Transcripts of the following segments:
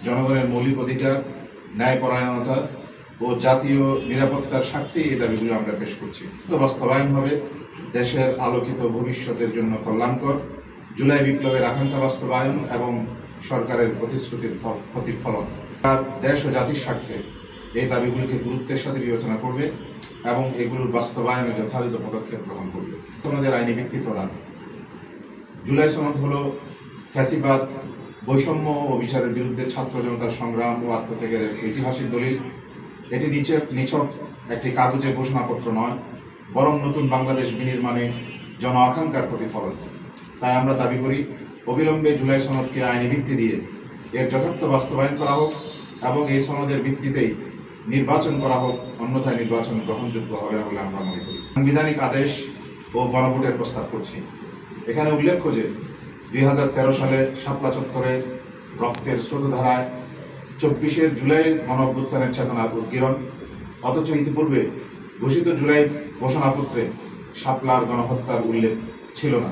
জনগণের মৌলিক অধিকার, ন্যায়পরায়ণতা ও জাতীয় নিরাপত্তার স্বার্থে এই দাবিগুলো আমরা পেশ করছি। বাস্তবায়ন হবে দেশের আলোকিত ভবিষ্যতের জন্য কল্যাণকর জুলাই বিপ্লবের আকাঙ্ক্ষা বাস্তবায়ন এবং সরকারের প্রতিশ্রুতির প্রতিফলন। আর দেশ ও জাতির স্বার্থে এই দাবিগুলিকে গুরুত্বের সাথে বিবেচনা করবে এবং এগুলোর বাস্তবায়নে যথাযথ পদক্ষেপ গ্রহণ করবে। সনদের আইনি ভিত্তি প্রদান। জুলাই সনদ হল ফ্যাসিবাদ, বৈষম্য ও বিচারের বিরুদ্ধে ছাত্র জনতার সংগ্রাম ও আত্মত্যাগের ঐতিহাসিক দলিল। এটি নিছক একটি কাগজে ঘোষণাপত্র নয়, বরং নতুন বাংলাদেশ বিনির্মাণে জন আকাঙ্ক্ষার প্রতিফলন। তাই আমরা দাবি করি, অবিলম্বে জুলাই সনদকে আইনি ভিত্তি দিয়ে এর যথার্থ বাস্তবায়ন করা হোক এবং এই সনদের ভিত্তিতেই নির্বাচন করা হোক, অন্যথায় নির্বাচন গ্রহণযোগ্য হবে না বলে আমরা মনে করি। সাংবিধানিক আদেশ ও গণভোটের প্রস্তাব করছি। এখানে উল্লেখ্য যে 2013 সালে শাপলা চত্বরে রক্তের স্রোতধারায় 24 জুলাই গণঅভ্যুত্থানের চেতনার উদ্গীরণ, অথচ ইতিপূর্বে ঘোষিত জুলাই ঘোষণাপত্রে শাপলার গণহত্যার উল্লেখ ছিল না।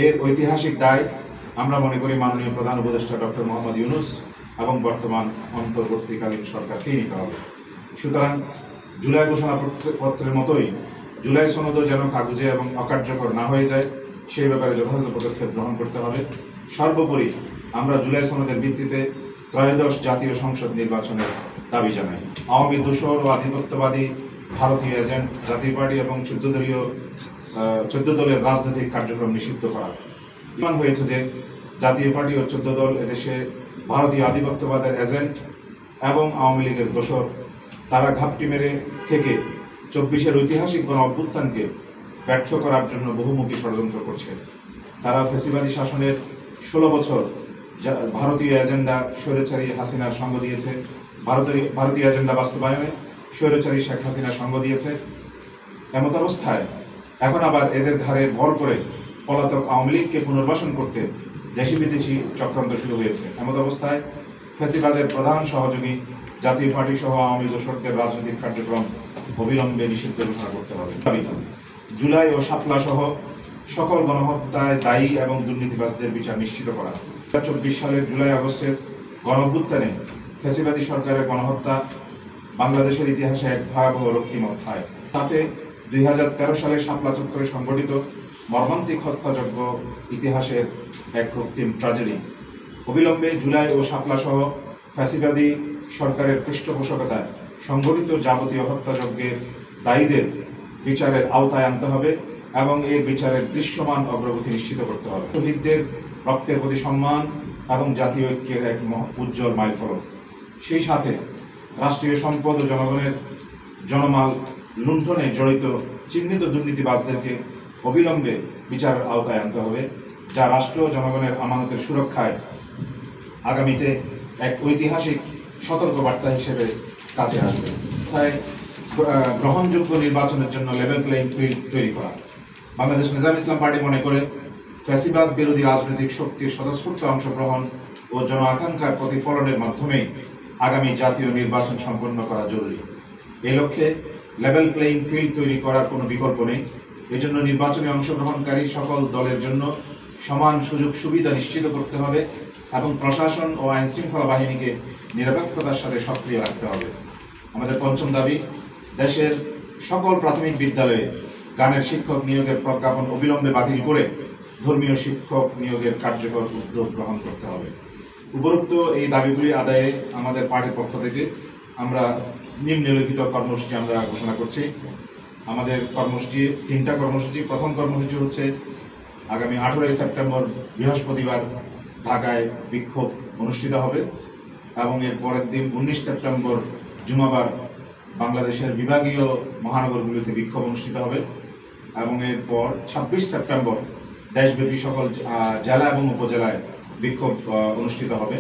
এর ঐতিহাসিক দায় আমরা মনে করি মাননীয় প্রধান উপদেষ্টা ডক্টর মোহাম্মদ ইউনূস এবং বর্তমান অন্তর্বর্তীকালীন সরকারকেই নিতে হবে। সুতরাং জুলাই ঘোষণাপত্রের মতোই জুলাই সনদও যেন কাগজে এবং অকার্যকর না হয়ে যায়, সেই ব্যাপারে যথাযথ পদক্ষেপ গ্রহণ করতে হবে। সর্বোপরি আমরা জুলাই সনদের ভিত্তিতে ত্রয়োদশ জাতীয় সংসদ নির্বাচনের দাবি জানাই। আওয়ামী দোসর ও আধিপত্যবাদী ভারতীয় এজেন্ট, জাতীয় পার্টি এবং 14 দলের রাজনৈতিক কার্যক্রম নিষিদ্ধ করা। প্রমাণ হয়েছে যে জাতীয় পার্টি ও 14 দল এদেশে ভারতীয় আধিপত্যবাদের এজেন্ট এবং আওয়ামী লীগের দোসর। তারা ঘাপটি মেরে থেকে 24 ঐতিহাসিক গণ অভ্যুত্থানকে ব্যর্থ করার জন্য বহুমুখী ষড়যন্ত্র করছে। তারা ফ্যাসিবাদী শাসনের 16 বছর ভারতীয় এজেন্ডা স্বৈরাচারী হাসিনার সঙ্গ দিয়েছে, ভারতীয় এজেন্ডা বাস্তবায়নে স্বৈরাচারী শেখ হাসিনার সঙ্গ দিয়েছে। এমত অবস্থায় এখন আবার এদের ঘাড়ে ভর করে পলাতক আওয়ামী লীগকে পুনর্বাসন করতে দেশি বিদেশি চক্রান্ত শুরু হয়েছে। এমত অবস্থায় ফ্যাসিবাদের প্রধান সহযোগী জাতীয় পার্টি সহ আওয়ামী দোসরদের রাজনৈতিক কার্যক্রম অবিলম্বে নিষিদ্ধ ঘোষণা করতে হবে। জুলাই ও শাপলা সহ সকল গণহত্যায় দায়ী এবং দুর্নীতিবাজদের বিচার নিশ্চিত করা। 2024 সালের জুলাই আগস্টের গণঅভ্যুত্থানে ফ্যাসিবাদী সরকারের গণহত্যা বাংলাদেশের ইতিহাসে এক ভয়াবহ রক্তিম অধ্যায়। তাতে 2013 সালে শাপলা চত্বরে সংঘটিত মর্মান্তিক হত্যাযজ্ঞ ইতিহাসের এক রক্তিম ট্র্যাজেডি। অবিলম্বে জুলাই ও শাপলা সহ ফ্যাসিবাদী সরকারের পৃষ্ঠপোষকতায় সংঘটিত যাবতীয় হত্যাযজ্ঞের দায়ীদের বিচারের আওতায় আনতে হবে এবং এর বিচারের দৃশ্যমান অগ্রগতি নিশ্চিত করতে হবে। শহীদদের রক্তের প্রতি সম্মান এবং জাতীয় ঐক্যের এক উজ্জ্বল মাইলফলক। সেই সাথে রাষ্ট্রীয় সম্পদ ও জনগণের জনমাল লুণ্ঠনে জড়িত চিহ্নিত দুর্নীতিবাজদেরকে অবিলম্বে বিচারের আওতায় আনতে হবে, যা রাষ্ট্র ও জনগণের আমানতের সুরক্ষায় আগামীতে এক ঐতিহাসিক সতর্কবার্তা হিসেবে কাজে আসবে। তাই গ্রহণযোগ্য নির্বাচনের জন্য লেভেল প্লেইং ফিল্ড তৈরি করা। বাংলাদেশ নিজাম ইসলাম পার্টি মনে করে ফ্যাসিবাদ বিরোধী রাজনৈতিক শক্তির স্বতঃস্ফূর্ত অংশগ্রহণ ও জন আকাঙ্ক্ষার প্রতিফলনের মাধ্যমে আগামী জাতীয় নির্বাচন সম্পন্ন করা জরুরি। এই লক্ষ্যে লেভেল প্লেইং ফিল্ড তৈরি করার কোনো বিকল্প নেই। এজন্য নির্বাচনে অংশগ্রহণকারী সকল দলের জন্য সমান সুযোগ সুবিধা নিশ্চিত করতে হবে এবং প্রশাসন ও আইন শৃঙ্খলা বাহিনীকে নিরপেক্ষতার সাথে সক্রিয় রাখতে হবে। আমাদের পঞ্চম দাবি, দেশের সকল প্রাথমিক বিদ্যালয়ে গানের শিক্ষক নিয়োগের প্রজ্ঞাপন অবিলম্বে বাতিল করে ধর্মীয় শিক্ষক নিয়োগের কার্যকর উদ্যোগ গ্রহণ করতে হবে। উপরোক্ত এই দাবিগুলি আদায়ে আমাদের পার্টির পক্ষ থেকে আমরা নিম্নলিখিত কর্মসূচি আমরা ঘোষণা করছি। আমাদের কর্মসূচি 3টা কর্মসূচি। প্রথম কর্মসূচি হচ্ছে আগামী 18 সেপ্টেম্বর বৃহস্পতিবার ঢাকায় বিক্ষোভ অনুষ্ঠিত হবে এবং এর পরের দিন 19 সেপ্টেম্বর জুমাবার বাংলাদেশের বিভাগীয় মহানগরগুলিতে বিক্ষোভ অনুষ্ঠিত হবে এবং এরপর 26 সেপ্টেম্বর দেশব্যাপী সকল জেলা এবং উপজেলায় বিক্ষোভ অনুষ্ঠিত হবে।